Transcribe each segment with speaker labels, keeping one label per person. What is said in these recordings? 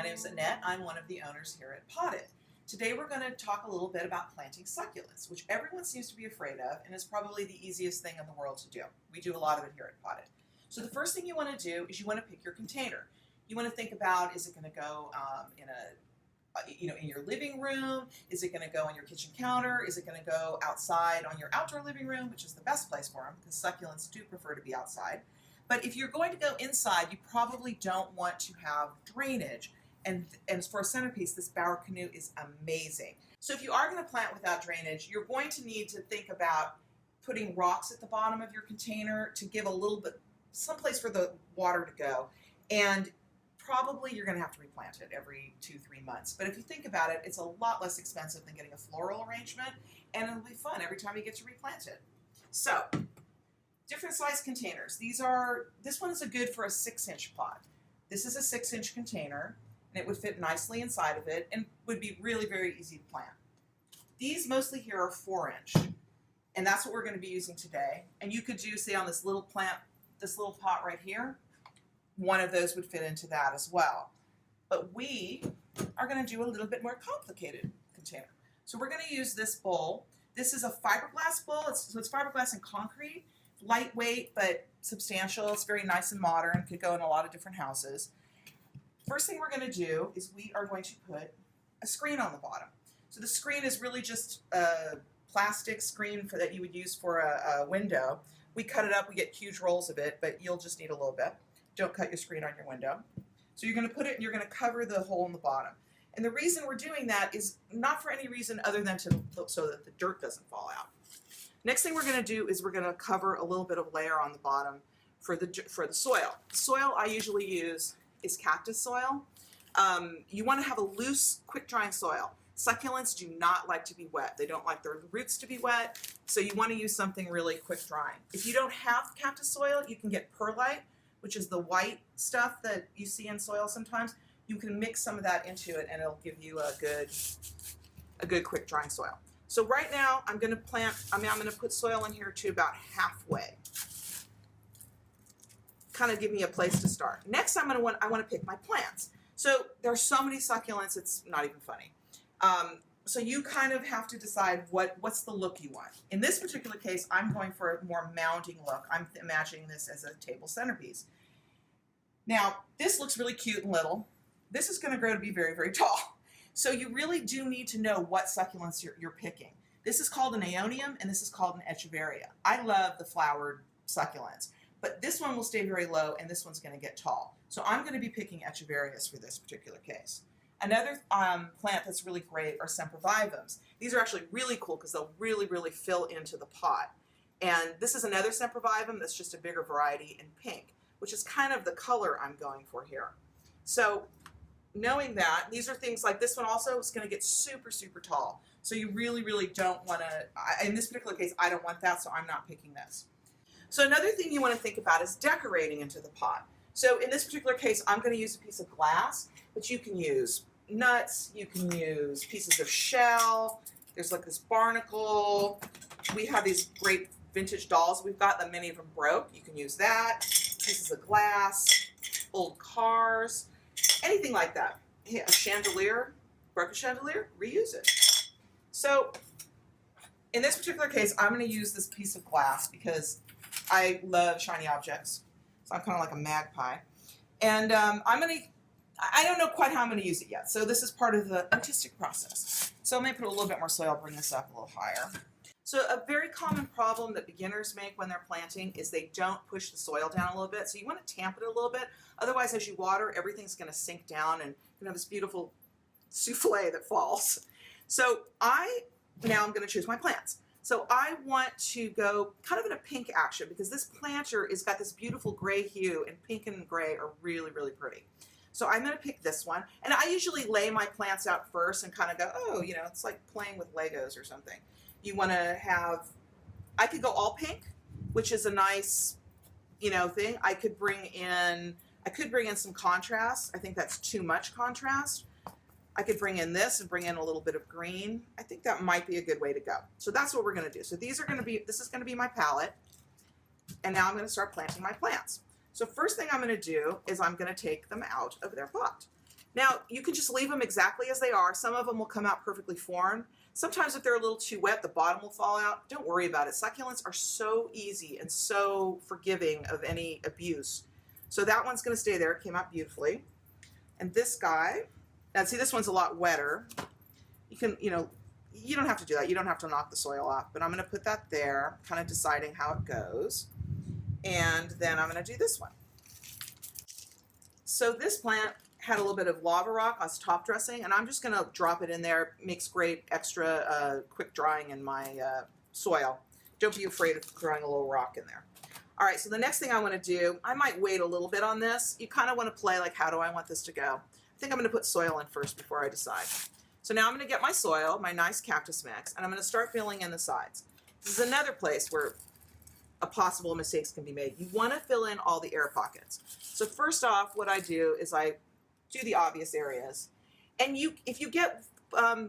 Speaker 1: My name is Annette. I'm one of the owners here at Potted. Today we're going to talk a little bit about planting succulents, which everyone seems to be afraid of and is probably the easiest thing in the world to do. We do a lot of it here at Potted. So the first thing you want to do is you want to pick your container. You want to think about, is it going to go in your living room? Is it going to go on your kitchen counter? Is it going to go outside on your outdoor living room, which is the best place for them because succulents do prefer to be outside. But if you're going to go inside, you probably don't want to have drainage. And for a centerpiece, this bower canoe is amazing. So if you are going to plant without drainage, you're going to need to think about putting rocks at the bottom of your container to give a little bit, someplace for the water to go. And probably you're going to have to replant it every 2-3 months. But if you think about it, it's a lot less expensive than getting a floral arrangement, and it'll be fun every time you get to replant it. So, different size containers. This one is good for a 6-inch pot. This is a 6-inch container, and it would fit nicely inside of it and would be really very easy to plant. These mostly here are 4-inch, and that's what we're going to be using today. And you could do, say, on this little plant, this little pot right here, one of those would fit into that as well. But we are going to do a little bit more complicated container. So we're going to use this bowl. This is a fiberglass bowl. It's fiberglass and concrete. Lightweight but substantial. It's very nice and modern. Could go in a lot of different houses. First thing we're going to do is we are going to put a screen on the bottom. So the screen is really just a plastic screen that you would use for a window. We cut it up. We get huge rolls of it, but you'll just need a little bit. Don't cut your screen on your window. So you're going to put it and you're going to cover the hole in the bottom. And the reason we're doing that is not for any reason other than so that the dirt doesn't fall out. Next thing we're going to do is we're going to cover a little bit of layer on the bottom for the soil. The soil I usually use is cactus soil. You want to have a loose, quick-drying soil. Succulents do not like to be wet. They don't like their roots to be wet, so you want to use something really quick-drying. If you don't have cactus soil, you can get perlite, which is the white stuff that you see in soil sometimes. You can mix some of that into it, and it'll give you a good quick-drying soil. So right now, I'm going to put soil in here to about halfway. Kind of give me a place to start. Next, I want to pick my plants. So there are so many succulents, it's not even funny. So you kind of have to decide what's the look you want. In this particular case, I'm going for a more mounding look. I'm imagining this as a table centerpiece. Now, this looks really cute and little. This is going to grow to be very, very tall. So you really do need to know what succulents you're picking. This is called an aeonium, and this is called an echeveria. I love the flowered succulents, but this one will stay very low, and this one's going to get tall. So I'm going to be picking echeverias for this particular case. Another plant that's really great are sempervivums. These are actually really cool because they'll really, really fill into the pot. And this is another sempervivum that's just a bigger variety in pink, which is kind of the color I'm going for here. So knowing that, these are things like this one also is going to get super, super tall. So you really, really don't want to, in this particular case, I don't want that, so I'm not picking this. So another thing you want to think about is decorating into the pot. So in this particular case, I'm going to use a piece of glass, but you can use nuts, you can use pieces of shell. There's like this barnacle. We have these great vintage dolls we've got that many of them broke. You can use that. Pieces of glass, old cars, anything like that. A chandelier, broke a chandelier, reuse it. So in this particular case, I'm going to use this piece of glass because I love shiny objects. So I'm kind of like a magpie. And I don't know quite how I'm going to use it yet. So this is part of the artistic process. So I'm going to put a little bit more soil, bring this up a little higher. So a very common problem that beginners make when they're planting is they don't push the soil down a little bit. So you want to tamp it a little bit. Otherwise, as you water, everything's going to sink down and you have this beautiful souffle that falls. So now I'm going to choose my plants. So I want to go kind of in a pink action because this planter has got this beautiful gray hue, and pink and gray are really, really pretty. So I'm going to pick this one. And I usually lay my plants out first and kind of go, oh, it's like playing with Legos or something. You want to have, I could go all pink, which is a nice, thing. I could bring in some contrast. I think that's too much contrast. I could bring in this and bring in a little bit of green. I think that might be a good way to go. So that's what we're going to do. So this is going to be my palette. And now I'm going to start planting my plants. So first thing I'm going to do is I'm going to take them out of their pot. Now, you can just leave them exactly as they are. Some of them will come out perfectly formed. Sometimes if they're a little too wet, the bottom will fall out. Don't worry about it. Succulents are so easy and so forgiving of any abuse. So that one's going to stay there. It came out beautifully. And this guy, now see, this one's a lot wetter. You can, you don't have to do that. You don't have to knock the soil off. But I'm going to put that there, kind of deciding how it goes. And then I'm going to do this one. So this plant had a little bit of lava rock on its top dressing, and I'm just going to drop it in there. It makes great extra quick drying in my soil. Don't be afraid of throwing a little rock in there. All right, so the next thing I want to do, I might wait a little bit on this. You kind of want to play like, how do I want this to go? I think I'm going to put soil in first before I decide. So now I'm going to get my soil, my nice cactus mix, and I'm going to start filling in the sides. This is another place where possible mistakes can be made. You want to fill in all the air pockets. So first off, what I do is I do the obvious areas. And if you get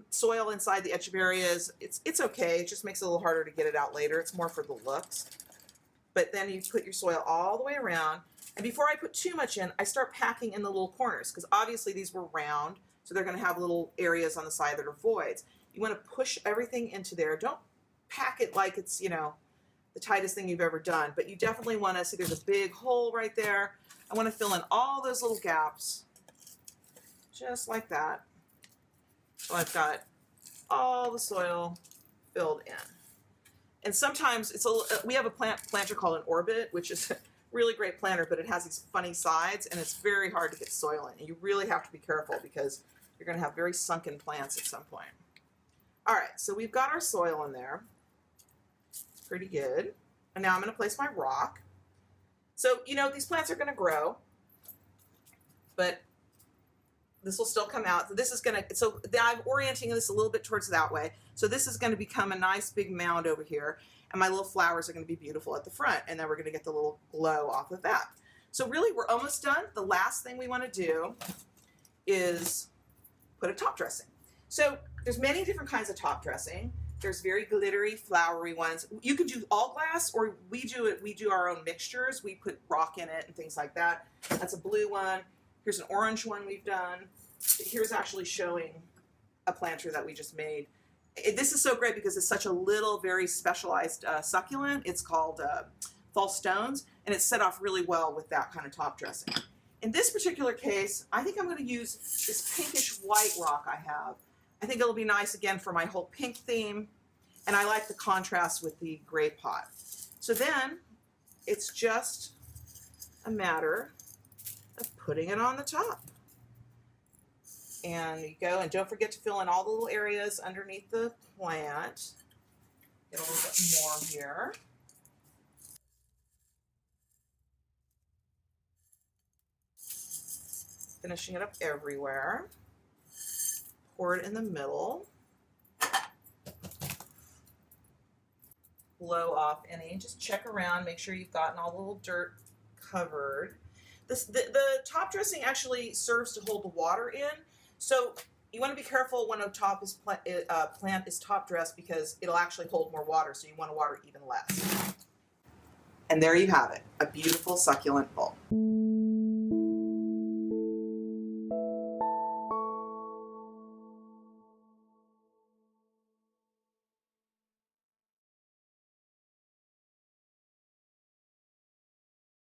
Speaker 1: soil inside the edge of areas, it's okay. It just makes it a little harder to get it out later. It's more for the looks. But then you put your soil all the way around. And before I put too much in, I start packing in the little corners, because obviously these were round, so they're going to have little areas on the side that are voids. You want to push everything into there. Don't pack it like it's, the tightest thing you've ever done, but you definitely want to see there's a big hole right there. I want to fill in all those little gaps, just like that. So I've got all the soil filled in. And sometimes we have a planter called an orbit, which is a really great planter, but it has these funny sides, and it's very hard to get soil in. And you really have to be careful, because you're going to have very sunken plants at some point. All right, so we've got our soil in there. Pretty good. And now I'm going to place my rock. So, these plants are going to grow, but this will still come out. This is going to, so I'm orienting this a little bit towards that way. So this is going to become a nice big mound over here, and my little flowers are going to be beautiful at the front, and then we're going to get the little glow off of that. So really, we're almost done. The last thing we want to do is put a top dressing. So there's many different kinds of top dressing. There's very glittery, flowery ones. You can do all glass, or we do our own mixtures. We put rock in it and things like that. That's a blue one. Here's an orange one we've done. Here's actually showing a planter that we just made. This is so great because it's such a little, very specialized succulent. It's called false stones, and it's set off really well with that kind of top dressing. In this particular case, I think I'm going to use this pinkish white rock I have. I think it'll be nice again for my whole pink theme, and I like the contrast with the gray pot. So then it's just a matter of putting it on the top. And you go, and don't forget to fill in all the little areas underneath the plant. Get a little bit more here. Finishing it up everywhere. Pour it in the middle. Blow off any. Just check around, make sure you've gotten all the little dirt covered. The top dressing actually serves to hold the water in, so you want to be careful when a plant is top dressed, because it'll actually hold more water, so you want to water even less. And there you have it, a beautiful succulent bulb.